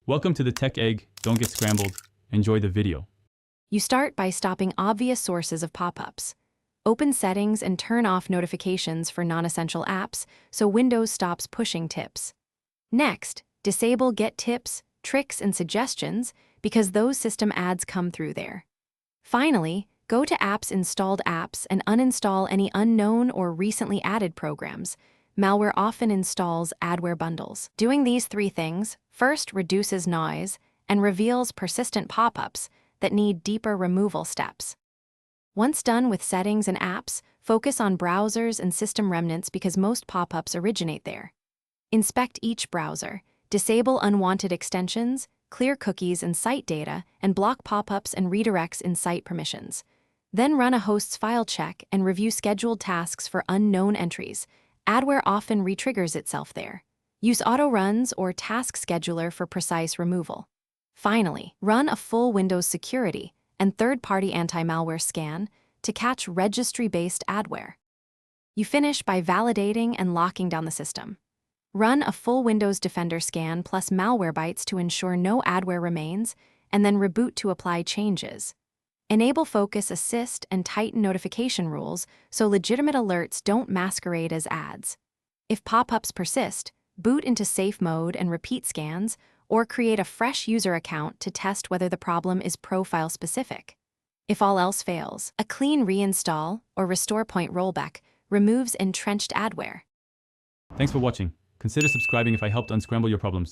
Welcome to the Tech Egg. Don't get scrambled. Enjoy the video. You start by stopping obvious sources of pop-ups. Open settings and turn off notifications for non-essential apps so Windows stops pushing tips. Next, disable Get Tips, Tricks, and Suggestions because those system ads come through there. Finally, go to Apps, Installed Apps, and uninstall any unknown or recently added programs. Malware often installs adware bundles. Doing these three things first reduces noise and reveals persistent pop-ups that need deeper removal steps. Once done with settings and apps, focus on browsers and system remnants because most pop-ups originate there. Inspect each browser, disable unwanted extensions, clear cookies and site data, and block pop-ups and redirects in site permissions. Then run a host's file check and review scheduled tasks for unknown entries. Adware often retriggers itself there. Use auto runs or task scheduler for precise removal. Finally, run a full Windows security and third-party anti-malware scan to catch registry-based adware. You finish by validating and locking down the system. Run a full Windows Defender scan plus Malwarebytes to ensure no adware remains, and then reboot to apply changes. Enable Focus Assist and tighten notification rules so legitimate alerts don't masquerade as ads. If pop-ups persist, boot into safe mode and repeat scans, or create a fresh user account to test whether the problem is profile-specific. If all else fails, a clean reinstall or restore point rollback removes entrenched adware. Thanks for watching. Consider subscribing if I helped unscramble your problems.